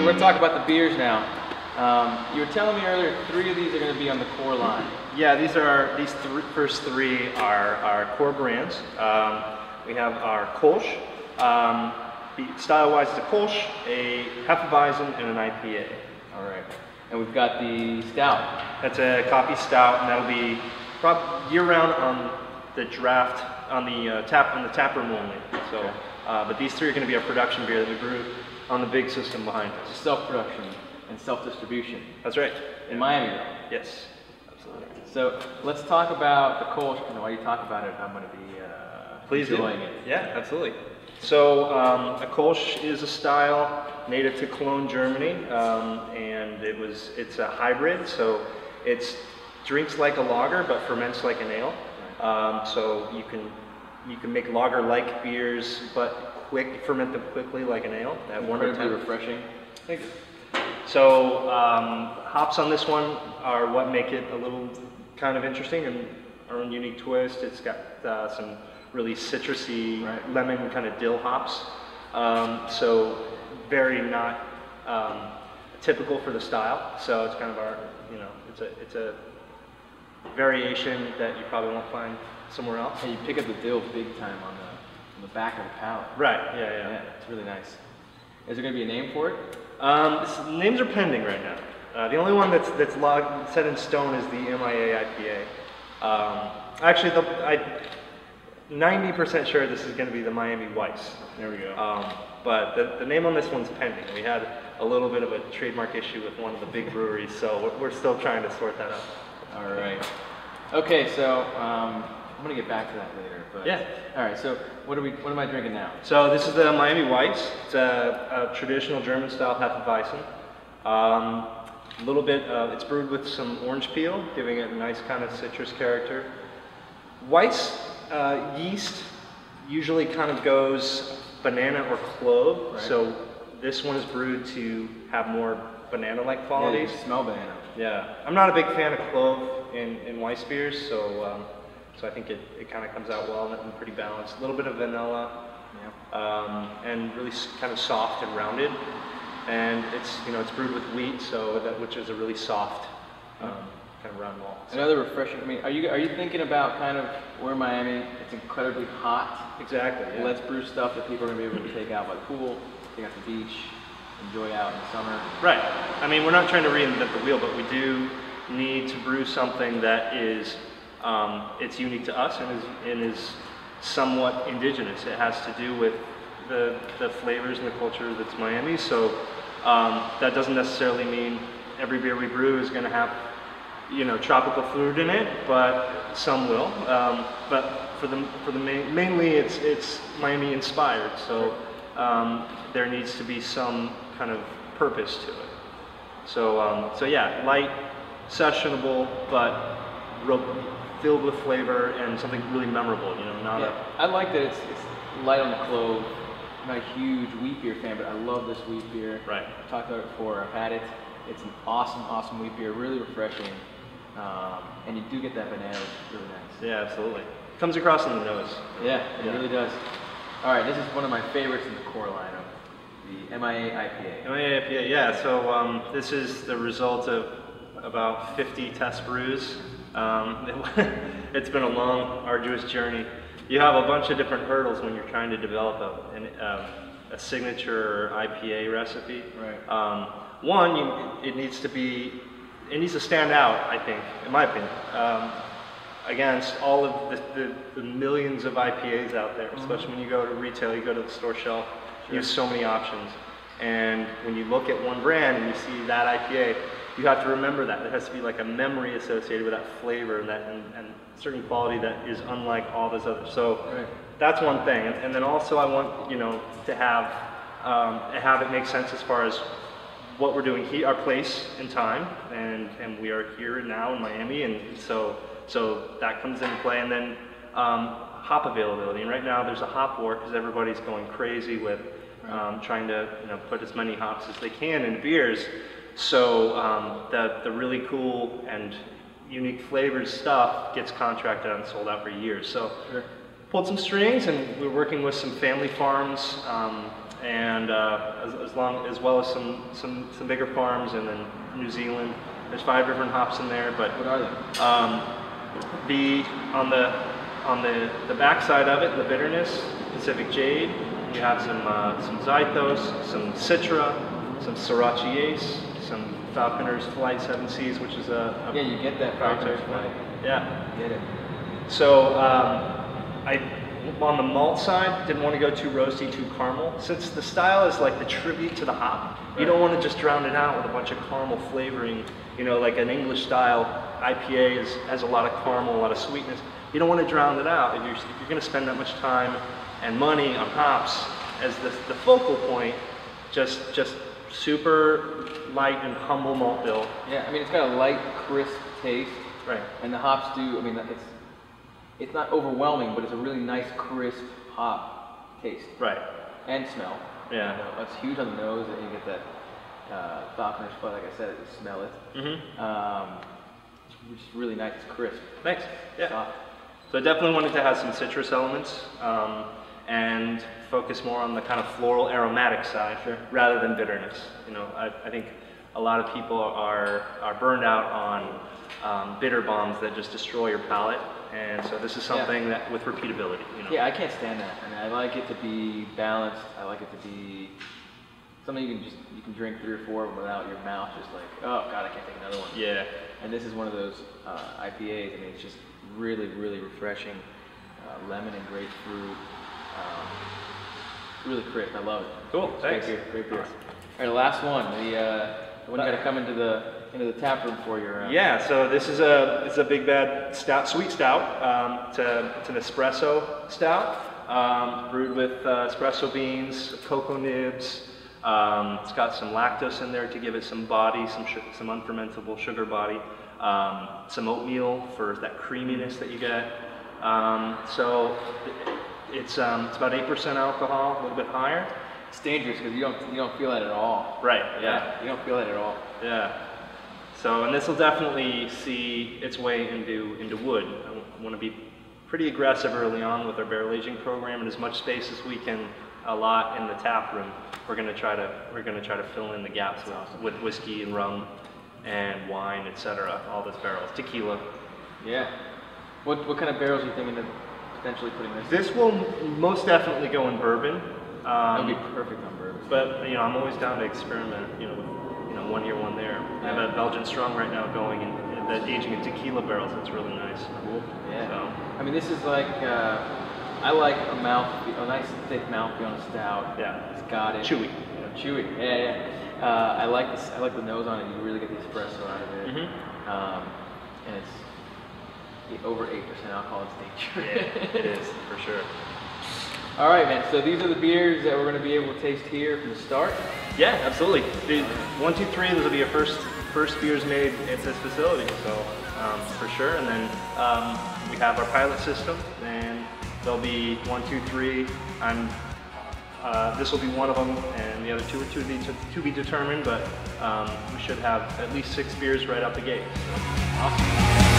So we're going to talk about the beers now. You were telling me earlier 3 of these are going to be on the core line. Yeah, first 3 are our core brands. We have our Kolsch. Style-wise, it's a Kolsch, a Hefeweizen, and an IPA. All right. And we've got the stout. That's a coffee stout, and that'll be year-round on the draft, on the tap room only. So, okay. But these 3 are going to be our production beer that we brew on the big system behind us. Self-production and self-distribution. That's right. In Miami, though. Yes, absolutely. So let's talk about the Kolsch. And while you talk about it, I'm going to be enjoying it. Yeah, absolutely. So a Kolsch is a style native to Cologne, Germany, and it's a hybrid. So it drinks like a lager but ferments like an ale. So you can make lager-like beers, but ferment them quickly like an ale. At 1 or 10. Refreshing. Thank you. So hops on this one are what make it a little kind of interesting and our own unique twist. It's got some really citrusy, lemon kind of dill hops. So very not typical for the style. So it's kind of our, it's a variation that you probably won't find somewhere else. And you pick up the dill big time on the back of the palate. Right. Yeah. It's really nice. Is there going to be a name for it? Names are pending right now. The only one that's set in stone is the M.I.A. IPA. Actually, I'm 90% sure this is going to be the Miami Weiss. There we go. But the name on this one's pending. We had a little bit of a trademark issue with one of the big breweries, so we're still trying to sort that out. All right. Okay, so I'm going to get back to that later. But, yeah. All right, so what am I drinking now? So this is the Miami Weiss. It's a traditional German-style Hefeweizen. A little bit, it's brewed with some orange peel, giving it a nice kind of citrus character. Weiss yeast usually kind of goes banana or clove, so this one is brewed to have more banana-like qualities. Yeah, you smell banana. Yeah, I'm not a big fan of clove in Weiss beers, so I think it kind of comes out well and pretty balanced. A little bit of vanilla, and really kind of soft and rounded. And it's brewed with wheat, which is a really soft kind of round malt. So. Another refreshing. I mean, are you thinking about kind of where Miami? It's incredibly hot. Exactly. Yeah. Let's brew stuff that people are going to be able to take out by the pool, take out the beach, enjoy out in the summer. Right. I mean, we're not trying to reinvent the wheel, but we do need to brew something that is it's unique to us and is somewhat indigenous. It has to do with the flavors and the culture that's Miami. So that doesn't necessarily mean every beer we brew is going to have tropical fruit in it, but some will. But mainly it's Miami inspired. So there needs to be some kind of purpose to it. So yeah, light, sessionable, but filled with flavor and something really memorable. I like that it's light on the clove. I'm not a huge wheat beer fan, but I love this wheat beer. Right. I've talked about it before. I've had it. It's an awesome wheat beer. Really refreshing, and you do get that banana, which is really nice. Yeah, absolutely. Comes across in the nose. Yeah, it really does. All right, this is one of my favorites in the core lineup, the M.I.A. IPA. M.I.A. IPA, yeah. So this is the result of about 50 test brews. It's been a long, arduous journey. You have a bunch of different hurdles when you're trying to develop a signature IPA recipe. Right. One, it needs to stand out, I think, in my opinion, against all of the millions of IPAs out there, especially when you go to retail, you go to the store shelf, you have so many options. And when you look at one brand and you see that IPA, you have to remember that. There has to be like a memory associated with that flavor and certain quality that is unlike all those others. So that's one thing. And then also I want to have it make sense as far as what we're doing here, our place in time, and we are here and now in Miami, and so that comes into play. And then hop availability. And right now there's a hop war because everybody's going crazy with trying to put as many hops as they can in beers. So the really cool and unique flavored stuff gets contracted and sold out for years. So pulled some strings, and we're working with some family farms, and as well as some bigger farms, and then New Zealand. There's 5 different hops in there, but What are they? on the back side of it, the bitterness, Pacific Jade. You have some Zythos, some Citra, some Sriracha Ace, some Falconer's Flight 7 Seas, which is Yeah, you get that Falconer's Flight. Yeah. You get it. So on the malt side, didn't want to go too roasty, too caramel. Since the style is like the tribute to the hop, you don't want to just drown it out with a bunch of caramel flavoring. You know, like an English style IPA has a lot of caramel, a lot of sweetness. You don't want to drown it out. If you're going to spend that much time and money on hops as the focal point, just super light and humble malt bill. Yeah, I mean, it's got a light, crisp taste. Right. And the hops do, I mean, it's not overwhelming, but it's a really nice, crisp hop taste. Right. And smell. Yeah. You know, it's huge on the nose, and you get that Falconer's Flight, like I said, you smell it. Mm-hmm. It's just really nice, it's crisp. Thanks. Yeah. Soft. So I definitely wanted to have some citrus elements, and focus more on the kind of floral aromatic side, rather than bitterness. You know, I think a lot of people are burned out on bitter bombs that just destroy your palate, and so this is something that with repeatability. You know? Yeah, I can't stand that. I mean, I like it to be balanced. I like it to be something you can drink 3 or 4 without your mouth just like, oh god, I can't take another one. Yeah. And this is one of those IPAs. I mean, it's just really, really refreshing. Lemon and grapefruit. Really crisp. I love it. Cool. Thanks. Great beer. All right, the last one. The one you got to come into the tap room for your. Yeah. So this is a big bad stout, sweet stout. It's an espresso stout, brewed with espresso beans, cocoa nibs. It's got some lactose in there to give it some body, some unfermentable sugar body, some oatmeal for that creaminess that you get. So it's about 8% alcohol, a little bit higher. It's dangerous because you don't feel that at all. Right. Yeah. You don't feel that at all. Yeah. So, and this will definitely see its way into wood. I want to be pretty aggressive early on with our barrel aging program, and as much space as we can allot in the tap room, we're going to try to fill in the gaps with whiskey and rum and wine, etc. All those barrels, tequila. Yeah. What kind of barrels are you thinking of potentially putting this? This will most definitely go in bourbon. That would be perfect on bourbon. But you know, I'm always down to experiment. You know, one here, one there. I have a Belgian Strong right now going in that aging in tequila barrels. It's really nice. Cool. Yeah. So. I mean, this is like I like a nice thick mouthfeel on a stout. Yeah. It's got it. Chewy. Chewy. Yeah. I like this. I like the nose on it. You really get the espresso out of it. Mm-hmm. And it's over 8% alcohol. It's dangerous. Yeah, it is for sure. All right, man. So these are the beers that we're going to be able to taste here from the start. Yeah, absolutely. 1, 2, 3. This will be your first beers made at this facility. So for sure. And then we have our pilot system, and there'll be 1, 2, 3. This will be one of them, and the other 2 are to be determined. But we should have at least 6 beers right out the gate. So. Awesome.